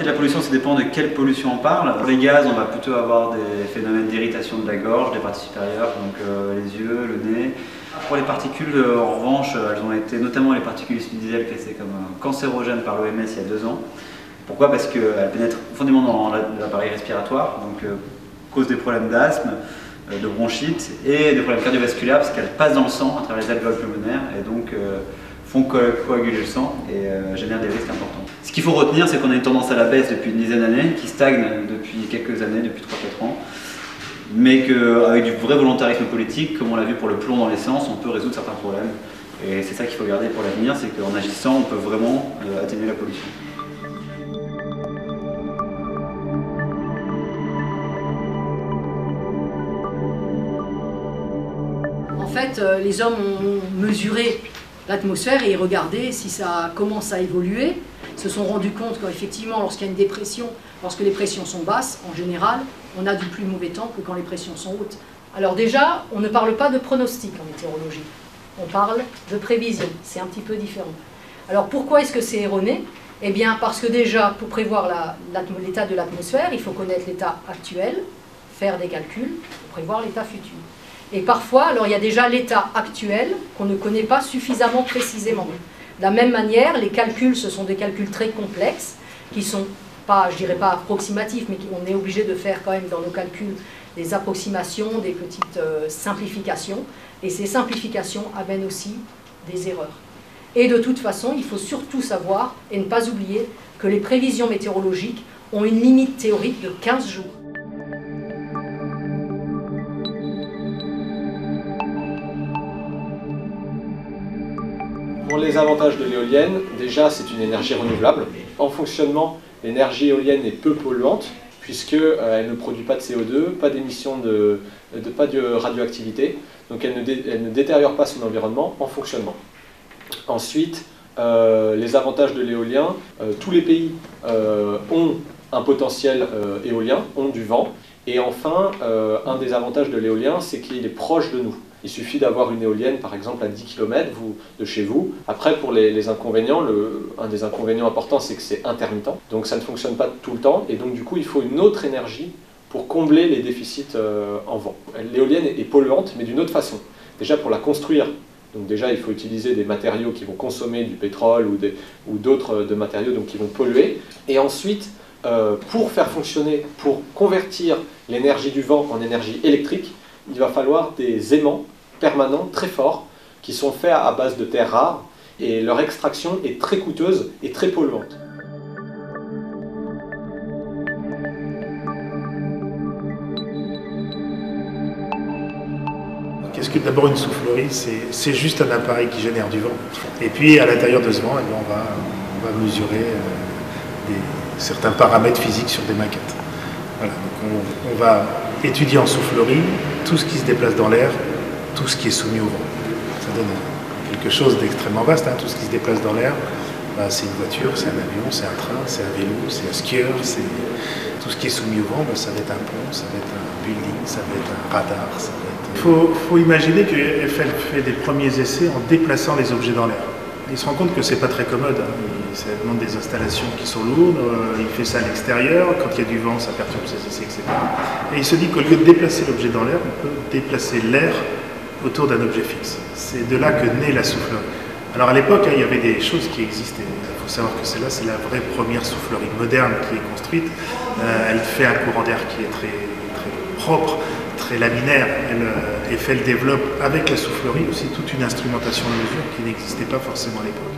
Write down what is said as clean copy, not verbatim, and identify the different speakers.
Speaker 1: la pollution, ça dépend de quelle pollution on parle. Pour les gaz, on va plutôt avoir des phénomènes d'irritation de la gorge, des parties supérieures, donc les yeux, le nez. Pour les particules, en revanche, elles ont été, notamment les particules issues du diesel, classées comme cancérogènes par l'OMS il y a 2 ans. Pourquoi? Parce qu'elles pénètrent profondément dans l'appareil respiratoire, donc causent des problèmes d'asthme, de bronchite et des problèmes cardiovasculaires parce qu'elles passent dans le sang à travers les alvéoles pulmonaires et donc font coaguler le sang et génèrent des risques importants. Ce qu'il faut retenir, c'est qu'on a une tendance à la baisse depuis une dizaine d'années, qui stagne depuis quelques années, depuis 3-4 ans, mais qu'avec du vrai volontarisme politique, comme on l'a vu pour le plomb dans l'essence, on peut résoudre certains problèmes. Et c'est ça qu'il faut garder pour l'avenir, c'est qu'en agissant, on peut vraiment atténuer la pollution.
Speaker 2: En fait, les hommes ont mesuré l'atmosphère et regardé si ça commence à évoluer. Ils se sont rendus compte qu'effectivement, lorsqu'il y a une dépression, lorsque les pressions sont basses, en général, on a du plus mauvais temps que quand les pressions sont hautes. Alors déjà, on ne parle pas de pronostic en météorologie, on parle de prévision, c'est un petit peu différent. Alors pourquoi est-ce que c'est erroné? Eh bien parce que déjà, pour prévoir l'état de l'atmosphère, il faut connaître l'état actuel, faire des calculs, pour prévoir l'état futur. Et parfois, alors il y a déjà l'état actuel qu'on ne connaît pas suffisamment précisément. De la même manière, les calculs, ce sont des calculs très complexes, qui sont pas, je dirais pas approximatifs, mais on est obligé de faire quand même dans nos calculs des approximations, des petites simplifications, et ces simplifications amènent aussi des erreurs. Et de toute façon, il faut surtout savoir, et ne pas oublier, que les prévisions météorologiques ont une limite théorique de 15 jours.
Speaker 3: Pour les avantages de l'éolienne, déjà c'est une énergie renouvelable. En fonctionnement, l'énergie éolienne est peu polluante puisqu'elle ne produit pas de CO2, pas d'émissions pas de radioactivité, donc elle ne détériore pas son environnement en fonctionnement. Ensuite, les avantages de l'éolien, tous les pays ont un potentiel éolien, ont du vent. Et enfin, un des avantages de l'éolien, c'est qu'il est proche de nous. Il suffit d'avoir une éolienne, par exemple, à 10 km de chez vous. Après, pour les inconvénients, un des inconvénients importants, c'est que c'est intermittent. Donc ça ne fonctionne pas tout le temps. Et donc, du coup, il faut une autre énergie pour combler les déficits en vent. L'éolienne est polluante, mais d'une autre façon. Déjà, pour la construire, donc déjà, il faut utiliser des matériaux qui vont consommer du pétrole ou d'autres matériaux donc, qui vont polluer. Et ensuite, pour faire fonctionner, pour convertir l'énergie du vent en énergie électrique, il va falloir des aimants permanents très forts qui sont faits à base de terres rares et leur extraction est très coûteuse et très polluante.
Speaker 4: Qu'est-ce que d'abord une soufflerie? C'est juste un appareil qui génère du vent. Et puis à l'intérieur de ce vent, on va mesurer certains paramètres physiques sur des maquettes. Voilà, donc on va étudier en soufflerie tout ce qui se déplace dans l'air, tout ce qui est soumis au vent. Ça donne quelque chose d'extrêmement vaste, hein. Tout ce qui se déplace dans l'air, c'est une voiture, c'est un avion, c'est un train, c'est un vélo, c'est un skieur, c'est tout ce qui est soumis au vent, ça va être un pont, ça va être un building, ça va être un radar. Il faut imaginer que Eiffel fait des premiers essais en déplaçant les objets dans l'air. Il se rend compte que c'est pas très commode, hein. Ça demande des installations qui sont lourdes, il fait ça à l'extérieur, quand il y a du vent ça perturbe ses essais, etc. Et il se dit qu'au lieu de déplacer l'objet dans l'air, on peut déplacer l'air autour d'un objet fixe. C'est de là que naît la soufflerie. Alors à l'époque, il y avait des choses qui existaient. Il faut savoir que celle-là, c'est la vraie première soufflerie moderne qui est construite. Elle fait un courant d'air qui est très, très propre, très laminaire. Eiffel développe avec la soufflerie aussi toute une instrumentation de mesure qui n'existait pas forcément à l'époque.